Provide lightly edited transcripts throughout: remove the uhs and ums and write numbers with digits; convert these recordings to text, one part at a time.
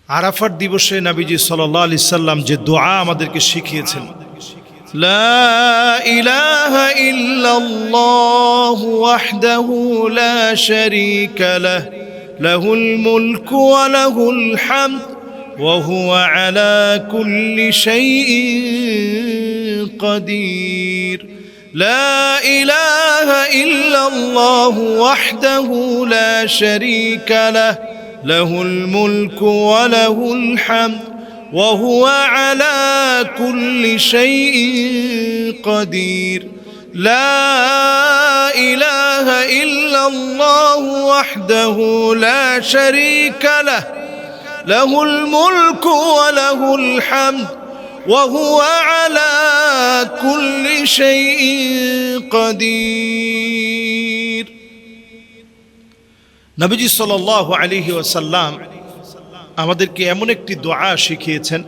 আরাফাত দিবসে নবীজি সাল্লাল্লাহু আলাইহি সাল্লাম যে দোয়া আমাদেরকে শিখিয়েছেন, লা ইলাহা ইল্লাল্লাহু ওয়াহদাহু লা শারীকা লাহ লাহুল মুলকু ওয়া লাহুল হামদ ওয়া হুয়া আলা কুল্লি শাইইন কাদির। লা ইলাহা ইল্লাল্লাহু ওয়াহদাহু লা শারীকা লাহ লাহুল মুলকু ওয়া লাহুল হামদ وهو على كل شيء قدير لا إله إلا الله وحده لا شريك له له الملك وله الحمد وهو على كل شيء قدير। নবীজি সাল্লাল্লাহু আলাইহি ওয়াসাল্লাম আমাদেরকে এমন একটি দোয়া শিখিয়েছেন,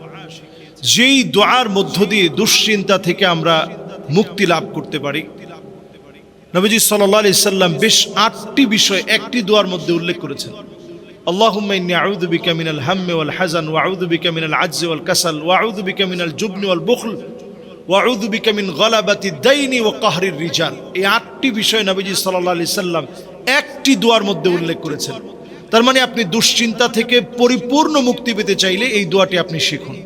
যেই দোয়ার মধ্য দিয়ে দুশ্চিন্তা থেকে আমরা মুক্তি লাভ করতে পারি। নবীজি সাল্লাল্লাহু আলাইহি সাল্লাম বেশ 8টি বিষয় একটি দোয়ার মধ্যে উল্লেখ করেছেন। আল্লাহুম্মা ইন্নী আউযু বিকা মিনাল হাম্মি ওয়াল হাযান ওয়া আউযু বিকা মিনাল আজজি ওয়াল কাসাল ওয়া আউযু বিকা মিনাল জুবনি ওয়াল বুখল ওয়া আউযু বিকা মিন গালাবাতিদ দাইনি ওয়া কাহরির রিজাল। এই 8টি বিষয় নবীজি সাল্লাল্লাহু আলাইহি সাল্লাম একটি দোয়ার মধ্যে উল্লেখ করেছেন। তার মানে আপনি দুশ্চিন্তা থেকে পরিপূর্ণ মুক্তি পেতে চাইলে এই দোয়াটি আপনি শিখুন।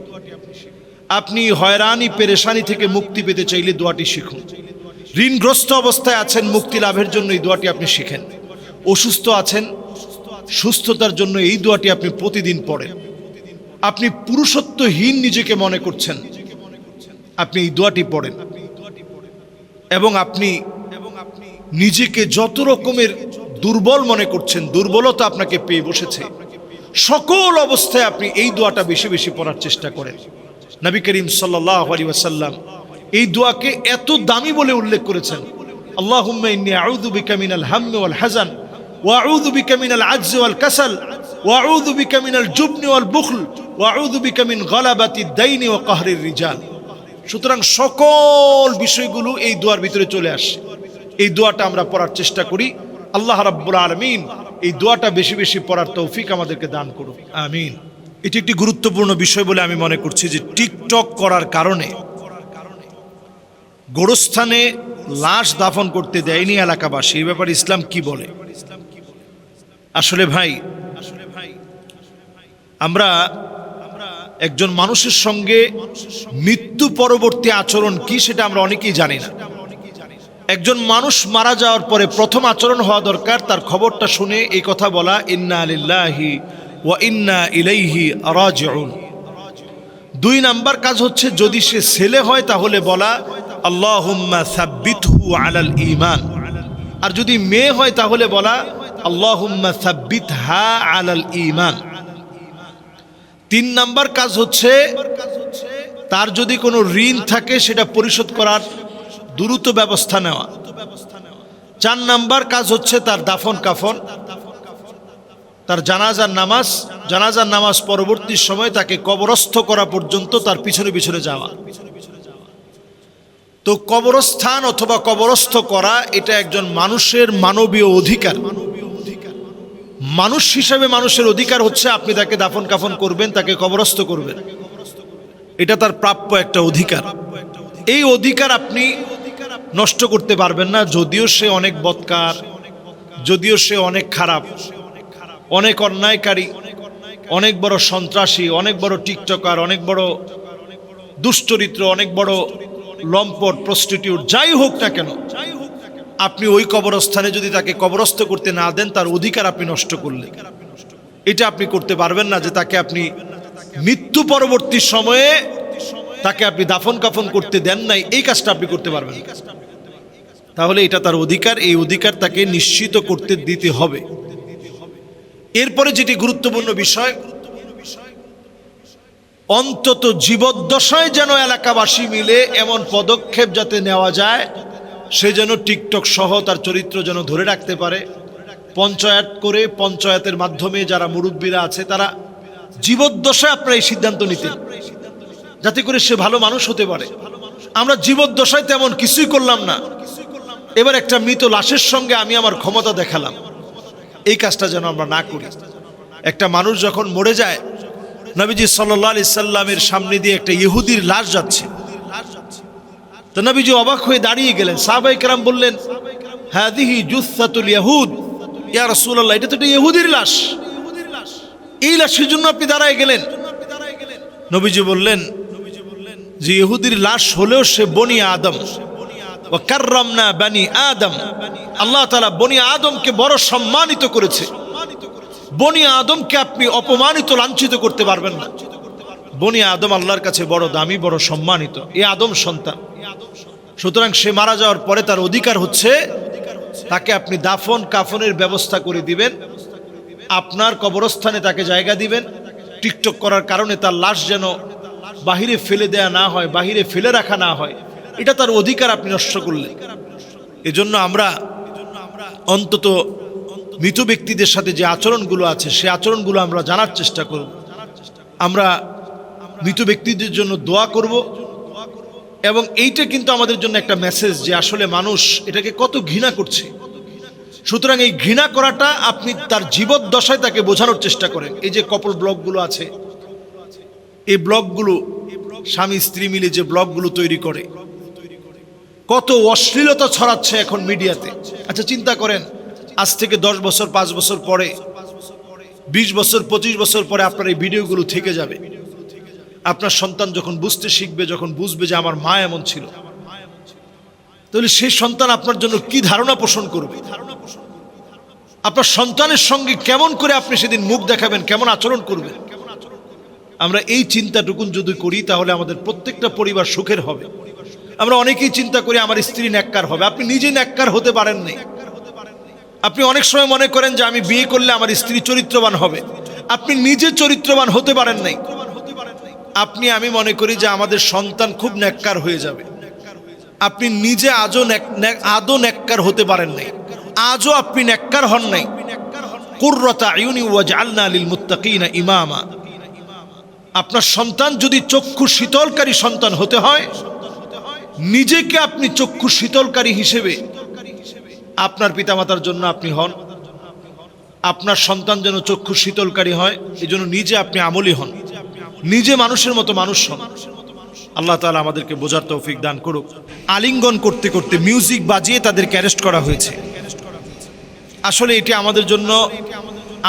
আপনি হয়রানি পেরেশানি থেকে মুক্তি পেতে চাইলে দোয়াটি শিখুন। ঋণগ্রস্ত অবস্থায় আছেন, মুক্তি লাভের জন্য এই দোয়াটি আপনি শিখেন। অসুস্থ আছেন, সুস্থতার জন্য এই দোয়াটি আপনি প্রতিদিন পড়েন। আপনি পুরুষত্বহীন নিজেকে মনে করছেন, আপনি এই দোয়াটি পড়েন। এবং আপনি নিজেকে যত রকমের দুর্বল মনে করছেন, দুর্বলতা আপনাকে পেয়ে বসেছে, সকল অবস্থায় আপনি এই দোয়াটা বেশি বেশি পড়ার চেষ্টা করেন। নবী করিম সাল্লাল্লাহু আলাইহি ওয়াসাল্লাম এই দোয়াকে এত দামি বলে উল্লেখ করেছেন। আল্লাহুম্মা ইন্নী আউযু বিকা মিনাল হাম্মি ওয়াল হাযান ওয়া আউযু বিকা মিনাল আজজি ওয়াল কাসাল ওয়া আউযু বিকা মিনাল জুবনি ওয়াল বুখল ওয়া আউযু বিকা মিন গালাবাতিদ দাইনি ওয়া কাহরির রিজাল। সুতরাং সকল বিষয়গুলো এই দোয়ার ভিতরে চলে আসে। এই দোয়াটা আমরা পড়ার চেষ্টা করি। আল্লাহ রাব্বুল আলামিন এই দোয়াটা বেশি বেশি পড়ার তৌফিক আমাদেরকে দান করুন, আমিন। এটি একটি গুরুত্বপূর্ণ বিষয় বলে আমি মনে করছি যে টিকটক করার কারণে গোরস্থানে লাশ দাফন করতে দেয়নি এলাকাবাসী। এই ব্যাপারে ইসলাম কি বলে? আসলে ভাই, আমরা একজন মানুষের সঙ্গে মৃত্যু পরবর্তী আচরণ কি সেটা আমরা অনেকেই জানি না। একজন মানুষ মারা যাওয়ার পরে প্রথম আচরণ হওয়া দরকার তার খবরটা শুনে এই কথা বলা, ইন্না লিল্লাহি ওয়া ইন্না ইলাইহি রাজিউন। 2 নাম্বার কাজ হচ্ছে, যদি সে ছেলে হয় তাহলে বলা আল্লাহুম্মা সাব্বিতহু আলাল ঈমান, আর যদি মেয়ে হয় তাহলে বলা আল্লাহুম্মা সাব্বিতহা আলাল ঈমান। 3 নাম্বার কাজ হচ্ছে, তার যদি কোনো ঋণ থাকে সেটা পরিশোধ করার দ্রুত ব্যবস্থা নেওয়া। 4 নাম্বার কাজ হচ্ছে তার দাফন কাফন, তার জানাজার নামাজ পরবর্তী সময় তাকে কবরস্থ করা পর্যন্ত তার পিছনে পিছনে যাওয়া। তো কবরস্থান অথবা কবরস্থ করা এটা একজন মানুষের মানবীয় অধিকার। মানুষ হিসাবে মানুষের অধিকার হচ্ছে আপনি তাকে দাফন কাফন করবেন, তাকে কবরস্থ করবেন। এটা তার প্রাপ্য একটা অধিকার। এই অধিকার আপনি নষ্ট করতে পারবেন না, যদিও সে অনেক বদকার, যদিও সে অনেক খারাপ, অনেক অন্যায়কারী, অনেক বড় সন্ত্রাসী, অনেক বড় টিকটকার, অনেক বড় দুশ্চরিত্র, অনেক বড় লম্পট, প্রস্টিটিউট, যাই হোক না কেন, আপনি ওই কবরস্থানে যদি তাকে কবরস্থ করতে না দেন, তার অধিকার আপনি নষ্ট করলেন। এটা আপনি করতে পারবেন না যে তাকে আপনি মৃত্যু পরবর্তী সময়ে তাকে আপনি দাফন কাফন করতে দেন নাই, এই কাজটা আপনি করতে পারবেন। তাহলে এটা তার অধিকার, এই অধিকার তাকে নিশ্চিত করতে দিতে হবে। এরপরে যেটি গুরুত্বপূর্ণ বিষয়, অন্তত জীবদ্দশায় যেন এলাকাবাসী মিলে এমন পদক্ষেপ যাতে নেওয়া যায়, সে যেন টিকটক সহ তার চরিত্র যেন ধরে রাখতে পারে। পঞ্চায়েত করে, পঞ্চায়েতের মাধ্যমে যারা মুরব্বীরা আছে তারা জীবদ্দশায় আপনারা এই সিদ্ধান্ত নিতেন, যাতে করে সে ভালো মানুষ হতে পারে। আমরা জীবদ্দশায় তেমন কিছুই করলাম না, এবার একটা মৃত লাশের সঙ্গে আমি আমার ক্ষমতা দেখালাম। এই কাজটা যেন আমরা না করি। একটা মানুষ যখন মরে যায় নবীজি সাল্লাল্লাহু আলাইহি সাল্লামের সামনে দিয়ে একটা ইহুদির লাশ যাচ্ছে। তো নবীজি অবাক হয়ে দাঁড়িয়ে গেলেন। সাহাবায়ে কেরাম বললেন, হাদিহি জুসসাতুল ইয়াহুদ, ইয়া রাসূলুল্লাহ, এটা তো একটা ইহুদির লাশ, এই লাশের জন্য আপনি দাঁড়ায় গেলেন? নবীজি বললেন যে ইহুদির লাশ হলেও সে বনি আদম, ওয়া কাররামনা বনি আদম, আল্লাহ তাআলা বনি আদমকে বড় সম্মানিত করেছে। বনি আদমকে আপনি অপমানিত লাঞ্ছিত করতে পারবেন না। বনি আদম আল্লাহর কাছে বড় দামি, বড় সম্মানিত, এই আদম সন্তান। সুতরাং সে মারা যাওয়ার পরে তার অধিকার হচ্ছে তাকে আপনি দাফন কাফনের ব্যবস্থা করে দিবেন, আপনার কবরস্থানে তাকে জায়গা দিবেন। টিকটক করার কারণে তার লাশ যেন বাহিরে ফেলে দেয়া না হয়, বাহিরে ফেলে রাখা না হয়, এটা তার অধিকার আপনি নষ্ট করলেন। এজন্য আমরা অন্তত মৃত ব্যক্তিদের সাথে যে আচরণগুলো আছে সে আচরণগুলো আমরা জানার চেষ্টা করব। আমরা মৃত ব্যক্তিদের জন্য দোয়া করব, এবং এইটা কিন্তু আমাদের জন্য একটা মেসেজ যে আসলে মানুষ এটাকে কত ঘৃণা করছে। সুতরাং এই ঘৃণা করাটা আপনি তার জীবদ্দশায় তাকে বোঝানোর চেষ্টা করেন। এই যে কপল ব্লগগুলো আছে, এই ব্লগগুলো স্বামী স্ত্রী মিলে যে ব্লগগুলো তৈরি করে, কত অশ্লীলতা ছড়াচ্ছে এখন মিডিয়াতে। আচ্ছা চিন্তা করেন, আজ থেকে 10 বছর 5 বছর পরে, 20 বছর 25 বছর পরে আপনার এই ভিডিওগুলো থেকে যাবে। আপনার সন্তান যখন বুঝতে শিখবে, যখন বুঝবে যে আমার মা এমন ছিল, তাহলে সেই সন্তান আপনার জন্য কি ধারণা পোষণ করবে? আপনার সন্তানের সঙ্গে কেমন করে আপনি সেদিন মুখ দেখাবেন, কেমন আচরণ করবেন? আমরা এই চিন্তাটুকুন যদি করি তাহলে আমাদের প্রত্যেকটা পরিবার সুখের হবে। আমরা অনেকেই চিন্তা করি আমার স্ত্রী নেককার হবে। আপনি নিজে নেককার হতে পারেন নাই। আপনি অনেক সময় মনে করেন যে আমি বিয়ে করলে আমার স্ত্রী চরিত্রবান হবে। আপনি নিজে চরিত্রবান হতে পারেন নাই। আমি মনে করি যে আমাদের সন্তান খুব নেককার হয়ে যাবে। আপনি নিজে আদৌ নেককার হতে পারেন নাই, আজও আপনি নেককার হন নাই। কুররাতা আয়ুনি ওয়াজআলনা লিল মুত্তাকিনা ইমামা। আপনার সন্তান যদি চক্ষু শীতলকারী সন্তান হতে হয়, নিজেকে আপনি চক্ষু শীতলকারী হিসেবে আপনার পিতামাতার জন্য আপনি হন। আপনার সন্তান যেন চক্ষু শীতলকারী হয়, এজন্য নিজে আপনি আমলী হন, নিজে মানুষের মতো মানুষ হন। আল্লাহ তাআলা আমাদেরকে বোঝার তৌফিক দান করুক। আলিঙ্গন করতে করতে মিউজিক বাজিয়ে তাদেরকে অ্যারেস্ট করা হয়েছে। আসলে এটি আমাদের জন্য,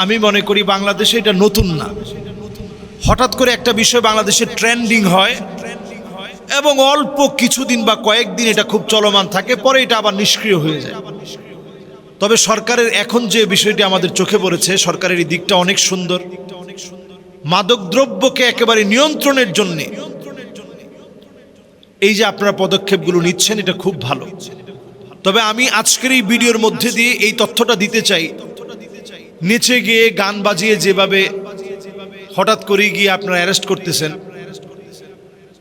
আমি মনে করি বাংলাদেশে এটা নতুন না। হঠাৎ করে একটা বিষয় বাংলাদেশে ট্রেন্ডিং হয় এবং অল্প কিছুদিন বা কয়েকদিন এটা খুব চলমান থাকে, পরে এটা আবার নিষ্ক্রিয় হয়ে যায়। তবে সরকারের এখন যে বিষয়টি আমাদের চোখে পড়েছে, সরকারের এই দিকটা অনেক সুন্দর। মাদকদ্রব্যকে একেবারে নিয়ন্ত্রণের জন্য এই যে আপনারা পদক্ষেপগুলো নিচ্ছেন, এটা খুব ভালো। তবে আমি আজকের এই ভিডিওর মধ্যে দিয়ে এই তথ্যটা দিতে চাই, নেচে গিয়ে গান বাজিয়ে যেভাবে হঠাৎ করে গিয়ে আপনারা অ্যারেস্ট করতেছেন,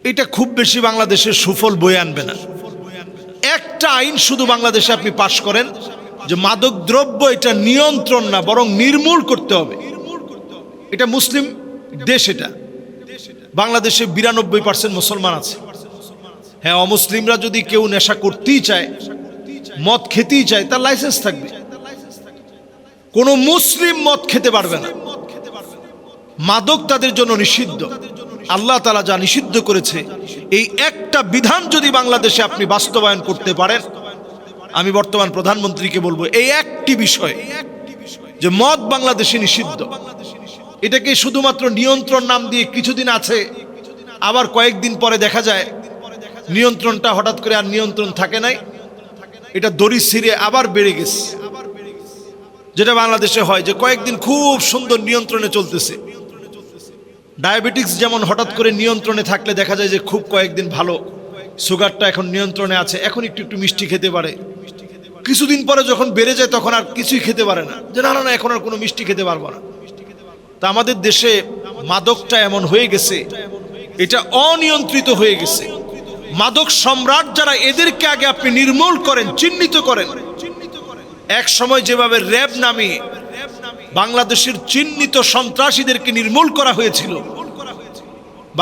এটা খুব বেশি বাংলাদেশের সুফল বয়ে আনবে না। একটা আইন শুধু বাংলাদেশে আপনি পাশ করেন যে মাদকদ্রব্য এটা নিয়ন্ত্রণ না, বরং নির্মূল করতে হবে। এটা মুসলিম দেশ, এটা বাংলাদেশে 92% মুসলমান আছে। হ্যাঁ, অমুসলিমরা যদি কেউ নেশা করতেই চায়, মদ খেতেই চায়, তার লাইসেন্স থাকবে। কোনো মুসলিম মদ খেতে পারবে না। মাদক তাদের জন্য নিষিদ্ধ। আল্লাহ তাআলা যা নিষিদ্ধ করেছে, এই একটা বিধান যদি বাংলাদেশে আপনি বাস্তবায়ন করতে পারেন, আমি বর্তমান প্রধানমন্ত্রীকে বলবো এই একটি বিষয় যে মদ বাংলাদেশে নিষিদ্ধ। এটাকে শুধুমাত্র নিয়ন্ত্রণ নাম দিয়ে কিছুদিন আছে, আবার কয়েকদিন পরে দেখা যায় নিয়ন্ত্রণটা হঠাৎ করে আর নিয়ন্ত্রণ থাকে নাই, এটা দড়ি ছিঁড়ে আবার বেড়ে গেছে। যেটা বাংলাদেশে হয় যে কয়েকদিন খুব সুন্দর নিয়ন্ত্রণে চলতেছে। ডায়াবেটিক্স যেমন হঠাৎ করে নিয়ন্ত্রণে থাকলে দেখা যায় যে খুব কয়েকদিন ভালো, সুগারটা এখন নিয়ন্ত্রণে আছে, এখন একটু একটু মিষ্টি খেতে পারে। কিছুদিন পরে যখন বেড়ে যায় তখন আর কিছুই খেতে পারে না, যে না না এখন আর কোনো মিষ্টি খেতে পারবো না। তা আমাদের দেশে মাদকটা এমন হয়ে গেছে, এটা অনিয়ন্ত্রিত হয়ে গেছে। মাদক সম্রাট যারা, এদেরকে আগে আপনি নির্মূল করেন, চিহ্নিত করেন। এক সময় যেভাবে র্যাব নামে বাংলাদেশের চিহ্নিত সন্ত্রাসীদেরকে নির্মূল করা হয়েছিল,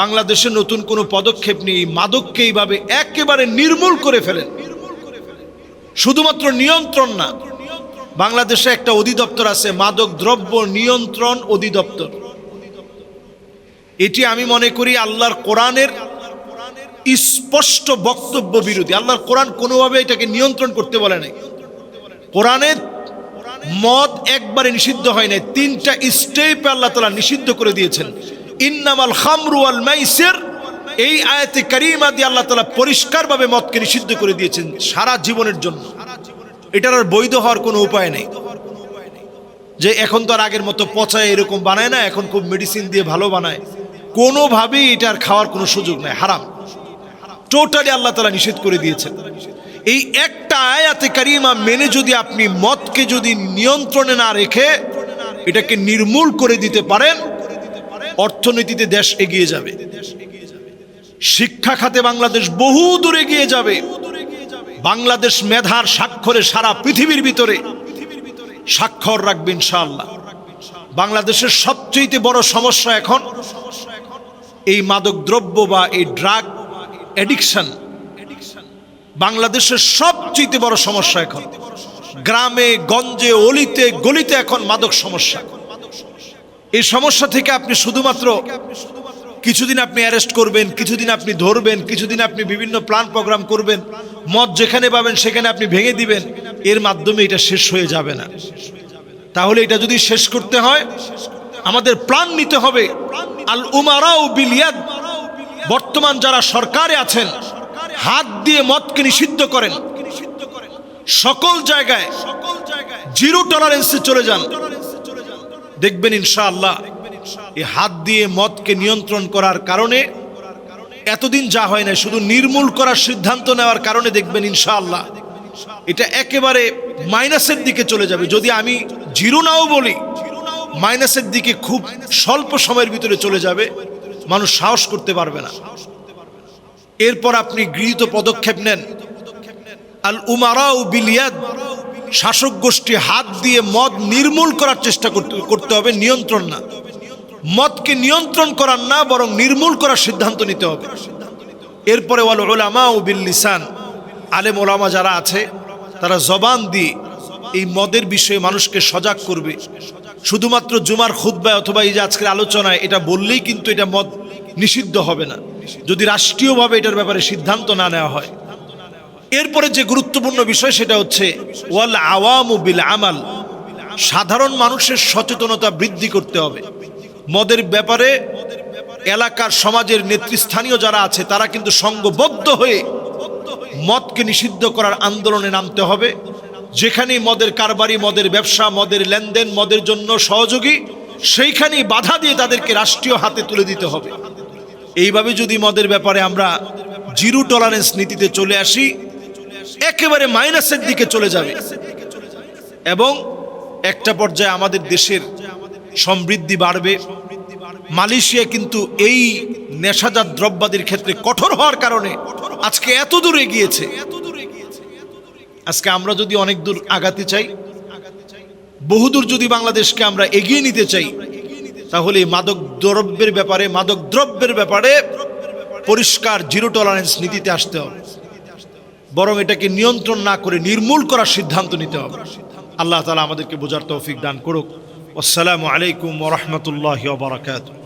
বাংলাদেশে নতুন কোনো পদক্ষেপ নেই, মাদককে এইভাবে একেবারে নির্মূল করে ফেলেন। শুধুমাত্র নিয়ন্ত্রণ না, বাংলাদেশে একটা অধিদপ্তর আছে, মাদক দ্রব্য নিয়ন্ত্রণ অধিদপ্তর। এটি আমি মনে করি আল্লাহর কোরআনের স্পষ্ট বক্তব্য বিরোধী। আল্লাহর কোরআন কোনোভাবে এটাকে নিয়ন্ত্রণ করতে বলে নাই। কোরআনের মদ একবারে নিষিদ্ধ হয় নাই, 3টা স্টেপে আল্লাহ তাআলা নিষিদ্ধ করে দিয়েছেন। ইন্নামাল খামরু ওয়াল মাইসির, এই আয়াতে কারিমা দিয়ে আল্লাহ তাআলা পরিষ্কারভাবে মদকে নিষিদ্ধ করে দিয়েছেন সারা জীবনের জন্য। এটার আর বৈধ হওয়ার কোনো উপায় নেই। যে এখন তো আর আগের মতো পচায় এরকম বানায় না, এখন খুব মেডিসিন দিয়ে ভালো বানায়, কোনোভাবেই এটার খাওয়ার কোনো সুযোগ নাই, হারাম। টোটালি আল্লাহ তাআলা নিষেধ করে দিয়েছেন। এই একটা আয়াতে কারিমা মেনে যদি আপনি মদকে যদি নিয়ন্ত্রণে না রেখে এটাকে নির্মূল করে দিতে পারেন, অর্থনীতিতে দেশ এগিয়ে যাবে, শিক্ষা খাতে বাংলাদেশ বহু দূর এগিয়ে যাবে। বাংলাদেশ মেধার স্বাক্ষরে সারা পৃথিবীর ভিতরে স্বাক্ষর রাখবে ইনশাআল্লাহ। বাংলাদেশের সবচেয়ে বড় সমস্যা এখন এই মাদক দ্রব্য বা এই ড্রাগ অ্যাডিকশন। বাংলাদেশের সবচেয়ে বড় সমস্যা এখন গ্রামে গঞ্জে অলিতে গলিতে এখন মাদক সমস্যা। এই সমস্যা থেকে আপনি শুধুমাত্র কিছুদিন আপনি অ্যারেস্ট করবেন, কিছুদিন আপনি ধরবেন, কিছুদিন আপনি বিভিন্ন প্ল্যান প্রোগ্রাম করবেন, মদ যেখানে পাবেন সেখানে আপনি ভেঙে দিবেন, এর মাধ্যমে এটা শেষ হয়ে যাবে না। তাহলে এটা যদি শেষ করতে হয় আমাদের প্ল্যান নিতে হবে। আল উমারাউ বিল ইয়াদ, বর্তমান যারা সরকারে আছেন হাত দিয়ে মদকে নিষিদ্ধ করেন, সকল জায়গায় জিরো টলারেন্সে চলে যান, দেখবেন ইনশাআল্লাহ এই হাত দিয়ে মদকে নিয়ন্ত্রণ করার কারণে এতদিন যা হয় না, শুধু নির্মূল করার সিদ্ধান্ত নেওয়ার কারণে দেখবেন ইনশাআল্লাহ এটা একেবারে মাইনাসের দিকে চলে যাবে। যদি আমি জিরো নাও বলি, মাইনাসের দিকে খুব স্বল্প সময়ের ভিতরে চলে যাবে, মানুষ সাহস করতে পারবে না। এরপর আপনি গৃহীত পদক্ষেপ নেন। আল উমারাউ বিল ইয়াদ, শাসক গোষ্ঠী হাত দিয়ে মদ নির্মূল করার চেষ্টা করতে হবে, নিয়ন্ত্রণ না। মদকে নিয়ন্ত্রণ করার না, বরং নির্মূল করার সিদ্ধান্ত নিতে হবে। এরপরে ওয়াল উলামাউ বিল লিসান, আলেম ওলামা যারা আছে তারা জবান দিয়ে এই মদের বিষয়ে মানুষকে সজাগ করবে। শুধুমাত্র জুমার খুতবায় অথবা এই যে আজকের আলোচনায় এটা বললেই কিন্তু এটা মদ নিষিদ্ধ হবে না, যদি রাষ্ট্রীয়ভাবে এটার ব্যাপারে সিদ্ধান্ত না নেওয়া হয়। এরপরে যে গুরুত্বপূর্ণ বিষয় সেটা হচ্ছে ওয়াল আওয়ামু বিল আমাল, সাধারণ মানুষের সচেতনতা বৃদ্ধি করতে হবে। মদের ব্যাপারে এলাকার সমাজের নেতৃস্থানীয় যারা আছে তারা কিন্তু সংঘবদ্ধ হয়ে মদকে নিষিদ্ধ করার আন্দোলনে নামতে হবে। যেখানেই মদের কারবারি, মদের ব্যবসা, মদের লেনদেন, মদের জন্য সহযোগী, সেইখানেই বাধা দিয়ে তাদেরকে রাষ্ট্রীয় হাতে তুলে দিতে হবে। এইভাবে যদি মদের ব্যাপারে আমরা জিরো টলারেন্স নীতিতে চলে আসি, একেবারে মাইনাসের দিকে চলে যাবে এবং একটা পর্যায়ে আমাদের দেশের সমৃদ্ধি বাড়বে। মালয়েশিয়া কিন্তু এই নেশাজাত দ্রব্যাদির ক্ষেত্রে কঠোর হওয়ার কারণে আজকে এত দূর এগিয়েছে। আজকে আমরা যদি অনেক দূর আগাতে চাই, বহুদূর যদি বাংলাদেশকে আমরা এগিয়ে নিতে চাই, তাহলে মাদক দ্রব্যের ব্যাপারে পরিষ্কার জিরো টলারেন্স নীতিতে আসতে হবে, বরং এটাকে নিয়ন্ত্রণ না করে নির্মূল করার সিদ্ধান্ত নিতে হবে। আল্লাহ তাআলা আমাদেরকে বোঝার তৌফিক দান করুক। আসসালামু আলাইকুম ওয়া রাহমাতুল্লাহি ওয়া বারাকাতুহু।